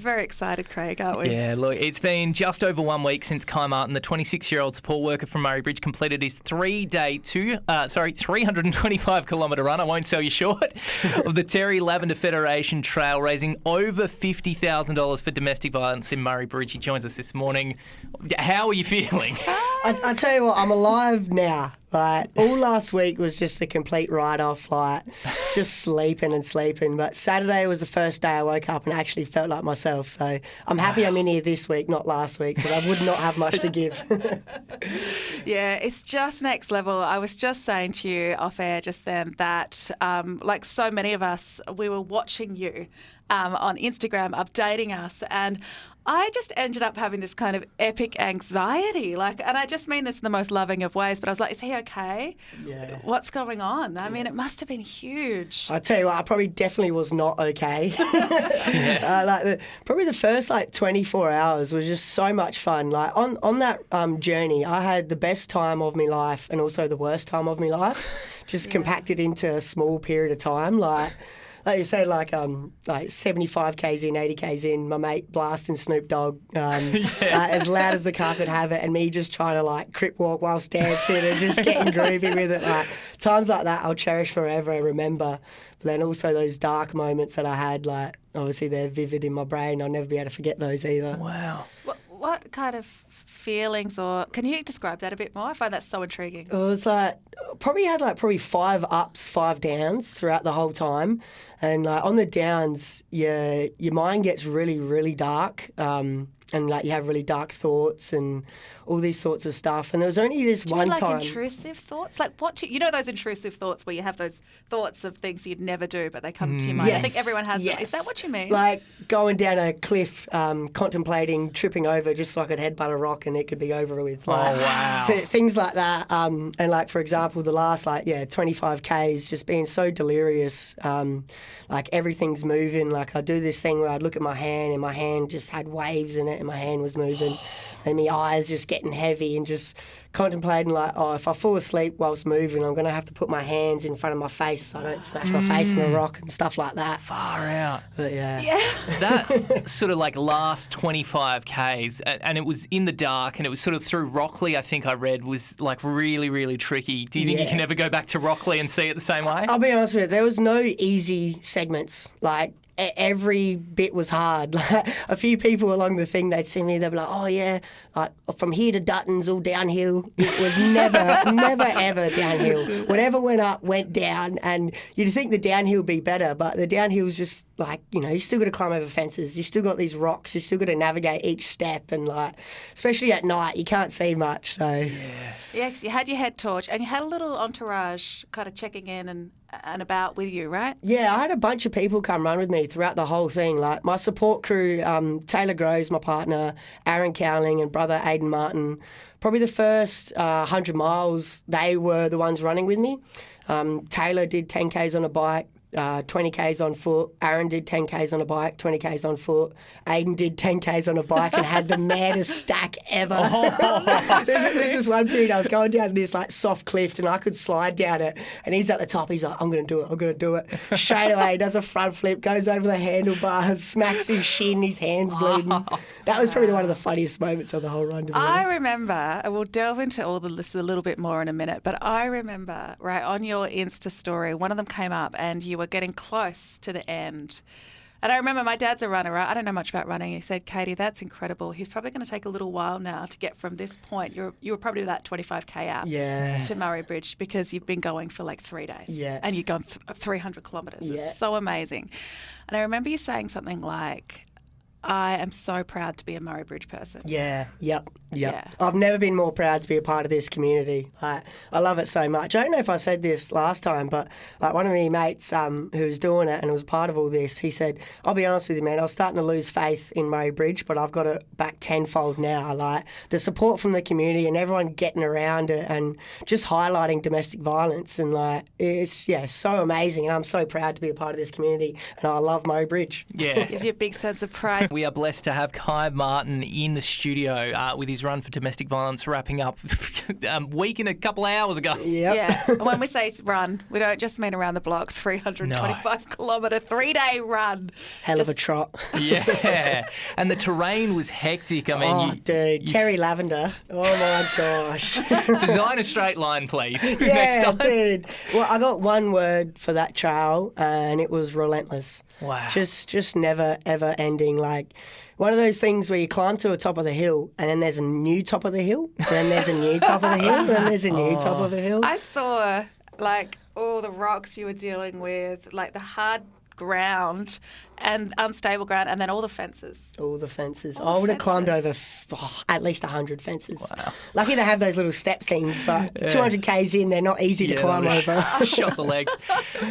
Very excited, Craig, aren't we? Yeah, look, it's been just over 1 week since Kai Martin, the 26-year-old support worker from Murray Bridge, completed his 325-kilometre run, I won't sell you short, of the Lavender Federation Trail, raising over $50,000 for domestic violence in Murray Bridge. He joins us this morning. How are you feeling? I tell you what, I'm alive now. Like, all last week was just a complete write-off, like, just sleeping. But Saturday was the first day I woke up and actually felt like myself. So I'm happy I'm in here this week, not last week, because I would not have much to give. Yeah, it's just next level. I was just saying to you off air just then that, like so many of us, we were watching you on Instagram, updating us, and I just ended up having this kind of epic anxiety. And I just mean this in the most loving of ways, but I was like, is he okay? Yeah. What's going on? I mean, it must have been huge. I tell you what, I probably definitely was not okay. Probably the first 24 hours was just so much fun. Like on that journey, I had the best time of my life and also the worst time of my life, just compacted into a small period of time. Like you say, like 75 k's in, 80 k's in, my mate blasting Snoop Dogg as loud as the car could have it, and me just trying to crip walk whilst dancing and just getting groovy with it. Times like that I'll cherish forever and remember. But then also those dark moments that I had, obviously they're vivid in my brain. I'll never be able to forget those either. Wow. What kind of feelings, or can you describe that a bit more? I find that so intriguing. It was probably had 5 ups, 5 downs throughout the whole time, and on the downs, your mind gets really, really dark. And you have really dark thoughts and all these sorts of stuff. And there was only this one time. Intrusive thoughts? You know those intrusive thoughts where you have those thoughts of things you'd never do, but they come to your mind. Yes. I think everyone has Yes. them. Is that what you mean? Like going down a cliff, contemplating tripping over just so I could headbutt a rock and it could be over with. Wow. Things like that. And for example, the last 25 Ks, just being so delirious. Everything's moving. I do this thing where I'd look at my hand and my hand just had waves in it and my hand was moving. And my eyes just getting heavy and just contemplating if I fall asleep whilst moving, I'm going to have to put my hands in front of my face so I don't smash my face in a rock and stuff like that. Far out. But yeah. That sort of last 25 Ks, and it was in the dark, and it was sort of through Rockley, I think I read, was really, really tricky. Do you think you can ever go back to Rockley and see it the same way? I'll be honest with you, there was no easy segments. Every bit was hard. A few people along the thing, they'd see me, they'd be like, oh yeah, from here to Dutton's all downhill. It was never, ever downhill. Whatever went up, went down, and you'd think the downhill would be better, but the downhill's just you still got to climb over fences, you still got these rocks, you still got to navigate each step, and especially at night, you can't see much, so. Yeah, because you had your head torch, and you had a little entourage kind of checking in and about with you, right? Yeah, I had a bunch of people come run with me throughout the whole thing. My support crew, Taylor Groves, my partner, Aaron Cowling and brother Aidan Martin, probably the first 100 miles, they were the ones running with me. Taylor did 10 Ks on a bike, 20 Ks on foot. Aaron did 10 Ks on a bike, 20 Ks on foot. Aidan did 10 Ks on a bike and had the maddest stack ever. There's this one period I was going down this soft cliff and I could slide down it, and he's at the top, he's like, I'm going to do it. Straight away, does a front flip, goes over the handlebars, smacks his shin, his hand's bleeding. That was probably one of the funniest moments of the whole run, to be honest. I remember, and we'll delve into all this a little bit more in a minute, but I remember, on your Insta story, one of them came up and you were getting close to the end. And I remember my dad's a runner, right? I don't know much about running. He said, Katie, that's incredible. He's probably going to take a little while now to get from this point. You were probably that 25K out to Murray Bridge because you've been going for 3 days. Yeah. And you've gone 300 kilometres. Yeah. It's so amazing. And I remember you saying something like, I am so proud to be a Murray Bridge person. Yeah, yep. Yeah. I've never been more proud to be a part of this community. I love it so much. I don't know if I said this last time, but one of my mates who was doing it and was part of all this, he said, I'll be honest with you, man, I was starting to lose faith in Murray Bridge, but I've got it back tenfold now. The support from the community and everyone getting around it and just highlighting domestic violence, and it's so amazing, and I'm so proud to be a part of this community, and I love Murray Bridge. Yeah. Gives you a big sense of pride. We are blessed to have Kai Martin in the studio with his Days Run for Domestic Violence wrapping up week in a couple of hours ago. Yep. Yeah. When we say run, we don't just mean around the block, 325 kilometre, 3-day run. Hell of a trot. Yeah. And the terrain was hectic. I mean, dude. Terry Lavender. Oh, my gosh. design a straight line, please. Yeah, next time. dude. Well, I got one word for that trail, and it was relentless. Wow. Just never, ever ending. Like, one of those things where you climb to the top of the hill, and then there's a new top of the hill, and then there's a new top of the hill, and then there's a new top of the hill. I saw, like, all the rocks you were dealing with, like the hard ground and unstable ground, and then all the fences. All the fences. All I would have fences. climbed over at least 100 fences. Wow. Lucky they have those little step things, but 200 k's in, they're not easy to climb over, Shot the legs.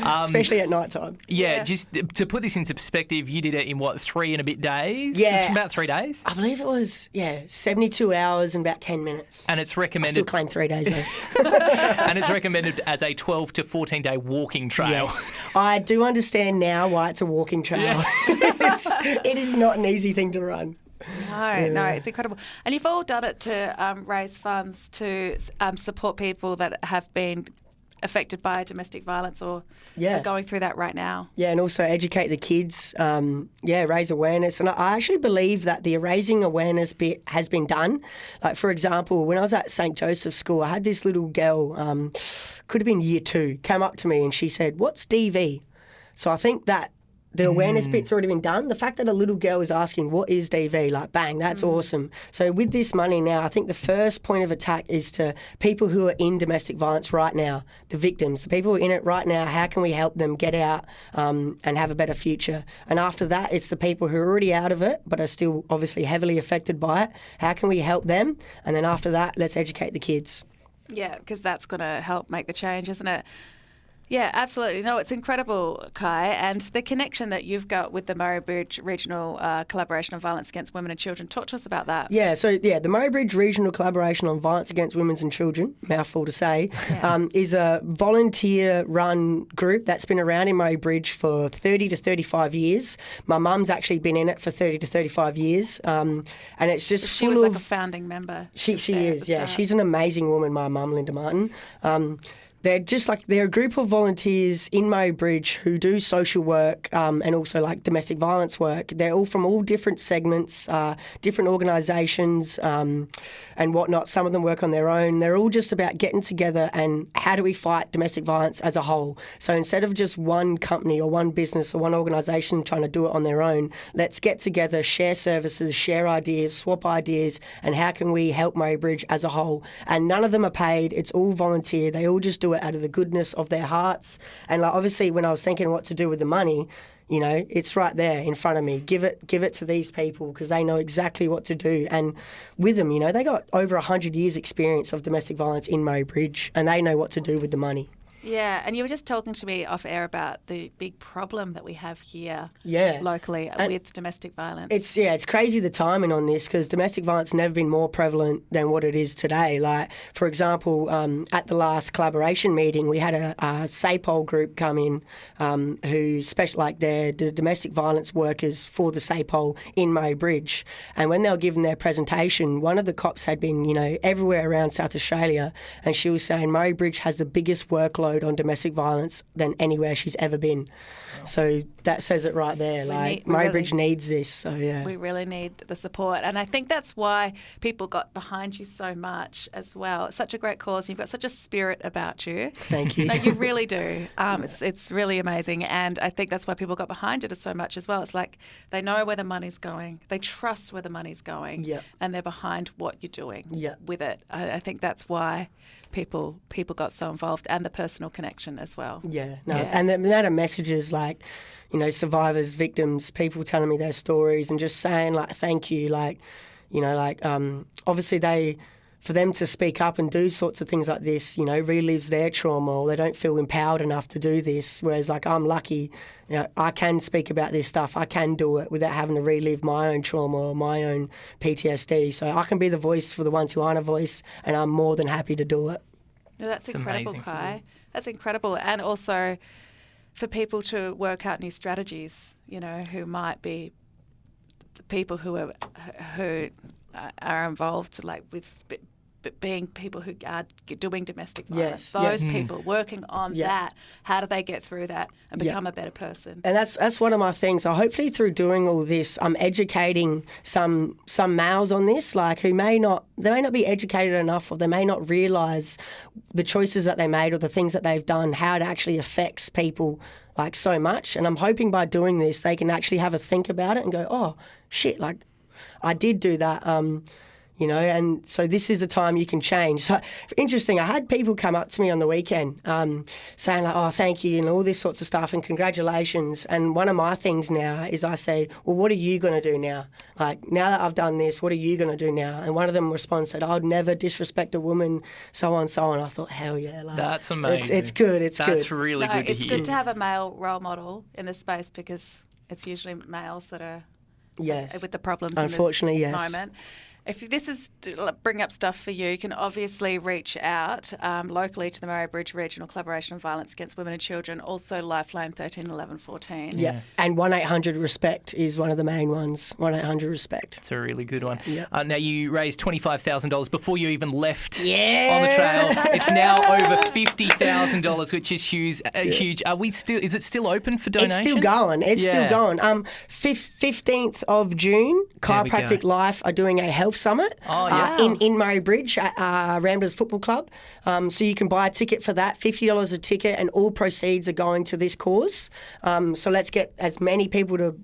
especially at night time. Yeah, just to put this into perspective, you did it in what, 3 and a bit days? Yeah. It's about 3 days? I believe it was, 72 hours and about 10 minutes. And it's I still recommended claim 3 days though. and it's recommended as a 12 to 14 day walking trail. Yes. I do understand now why it's a walking trail. It is not an easy thing to run. No, it's incredible. And you've all done it to raise funds to support people that have been affected by domestic violence or are going through that right now. Yeah, and also educate the kids, raise awareness. And I actually believe that the raising awareness bit has been done. Like, for example, when I was at St. Joseph's School, I had this little girl, could have been year 2, came up to me and she said, "What's DV?" So I think that the awareness bit's already been done. The fact that a little girl is asking, what is DV? Like, bang, that's awesome. So with this money now, I think the first point of attack is to people who are in domestic violence right now, the victims, the people who are in it right now, how can we help them get out and have a better future? And after that, it's the people who are already out of it but are still obviously heavily affected by it. How can we help them? And then after that, let's educate the kids. Yeah, because that's going to help make the change, isn't it? Yeah, absolutely. No, it's incredible, Kai, and the connection that you've got with the Murray Bridge Regional Collaboration on Violence Against Women and Children. Talk to us about that. Yeah, the Murray Bridge Regional Collaboration on Violence Against Women and Children, mouthful to say, is a volunteer-run group that's been around in Murray Bridge for 30 to 35 years. My mum's actually been in it for 30 to 35 years, and it's just She full was of... like a founding member. She is, yeah. She's an amazing woman, my mum, Linda Martin. They're a group of volunteers in Murray Bridge who do social work and also like domestic violence work. They're all from all different segments, different organisations and whatnot. Some of them work on their own. They're all just about getting together and how do we fight domestic violence as a whole. So instead of just one company or one business or one organisation trying to do it on their own, let's get together, share services, share ideas, swap ideas, and how can we help Murray Bridge as a whole. And none of them are paid. It's all volunteer. They all just do it out of the goodness of their hearts. And like, obviously when I was thinking what to do with the money, you know, it's right there in front of me. Give it to these people because they know exactly what to do. And with them, you know, they got over 100 years experience of domestic violence in Murray Bridge and they know what to do with the money. Yeah, and you were just talking to me off air about the big problem that we have here locally with domestic violence. It's crazy the timing on this because domestic violence has never been more prevalent than what it is today. Like, for example, at the last collaboration meeting, we had a SAPOL group come in who they're the domestic violence workers for the SAPOL in Murray Bridge. And when they were giving their presentation, one of the cops had been, you know, everywhere around South Australia, and she was saying Murray Bridge has the biggest workload on domestic violence than anywhere she's ever been. Wow. So that says it right there. Murray Bridge needs this. So yeah, we really need the support, and I think that's why people got behind you so much as well. It's such a great cause. You've got such a spirit about you. Thank you. No, you really do. It's really amazing, and I think that's why people got behind it so much as well. It's like they know where the money's going, they trust where the money's going, and they're behind what you're doing with it. I think that's why people got so involved, and the personal connection as well. And the amount of messages like, you know, survivors, victims, people telling me their stories and just saying like thank you, like, you know, like obviously for them to speak up and do sorts of things like this, you know, relives their trauma, or they don't feel empowered enough to do this. Whereas like I'm lucky, you know, I can speak about this stuff. I can do it without having to relive my own trauma or my own PTSD. So I can be the voice for the ones who aren't a voice, and I'm more than happy to do it. Yeah, that's incredible, amazing. Kai. That's incredible. And also for people to work out new strategies, you know, who might be the people who are involved, like with being people who are doing domestic violence. Yes, Those people working on that. How do they get through that and become a better person? And that's one of my things. So hopefully through doing all this, I'm educating some males on this, like they may not be educated enough, or they may not realise the choices that they made or the things that they've done, how it actually affects people like so much. And I'm hoping by doing this, they can actually have a think about it and go, oh shit, like I did do that. And so this is the time you can change. So interesting, I had people come up to me on the weekend saying like, oh, thank you, and all this sorts of stuff, and congratulations. And one of my things now is I say, well, what are you going to do now? Like, now that I've done this, what are you going to do now? And one of them responded, said, I would never disrespect a woman, so on, so on. I thought, hell yeah. Like, that's amazing. It's good. That's really good to hear. It's good to have a male role model in this space, because it's usually males that are with the problems Unfortunately, in this moment. If this is bring up stuff for you, you can obviously reach out locally to the Murray Bridge Regional Collaboration on Violence Against Women and Children, also Lifeline 13 11 14. Yeah, and 1-800-RESPECT is one of the main ones, 1-800-RESPECT. It's a really good one. Yeah. Now, you raised $25,000 before you even left on the Yeah. trail. It's now over $50,000, which is huge. Huge. Is it still open for donations? It's still going. It's still going. 15th of June, Chiropractic Life are doing a health summit in Murray Bridge at Ramblers Football Club. So you can buy a ticket for that, $50 a ticket, and all proceeds are going to this cause. So let's get as many people to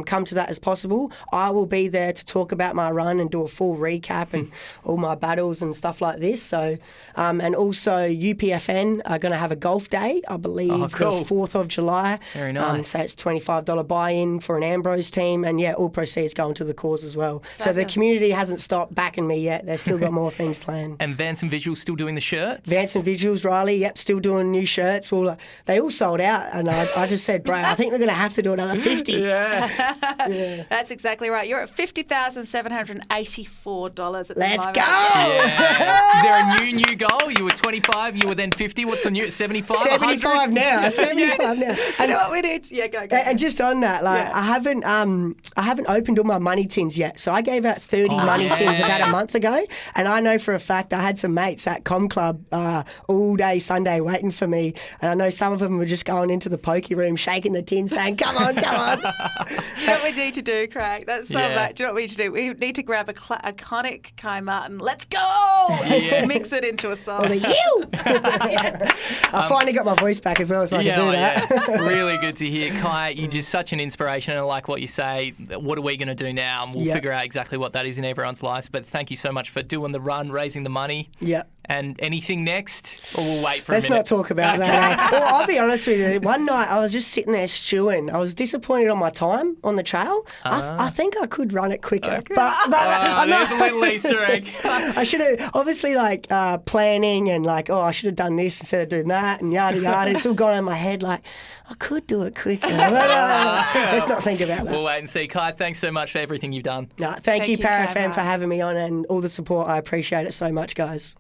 come to that as possible. I will be there to talk about my run and do a full recap and all my battles and stuff like this. So, and also UPFN are going to have a golf day, I believe, the 4th of July. Very nice. So it's $25 buy-in for an Ambrose team, and all proceeds going to the cause as well. So the community hasn't stopped backing me yet. They've still got more things planned. And Vance and Visuals still doing the shirts? Vance and Visuals, Riley, still doing new shirts. Well, they all sold out, and I just said, bro, I think we're going to have to do another 50. Yeah. That's exactly right. You're at $50,784 at the moment. Let's go! Yeah. Is there a new goal? You were 25, you were then 50. What's the new? 75? 75 now. 75 now. Do you know what we need? Yeah, go. And just on that, I haven't opened all my money tins yet. So I gave out 30 money tins about a month ago, and I know for a fact I had some mates at Com Club all day Sunday waiting for me, and I know some of them were just going into the pokey room, shaking the tin, saying, "Come on, come on." Do you know what we need to do, Craig? That's so much. Do you know what we need to do? We need to grab a iconic Kai Martin. Let's go! Yes. Mix it into a song. Or the you. I finally got my voice back as well, so I can do that. Yeah. Really good to hear. Kai, you're just such an inspiration, and I like what you say. What are we going to do now? And we'll figure out exactly what that is in everyone's lives. But thank you so much for doing the run, raising the money. Yeah. And anything next? Or we'll wait for Let's a minute? not talk about that. Well, I'll be honest with you. One night I was just sitting there stewing. I was disappointed on my time on the trail. I think I could run it quicker. Okay. But I'm there's not. a little Easter egg. I should have, obviously, planning and I should have done this instead of doing that and yada yada. It's all gone in my head I could do it quicker. But, let's not think about that. We'll wait and see. Kai, thanks so much for everything you've done. No, thank you, Kai ParaFam, Martin. for having me on, and all the support. I appreciate it so much, guys.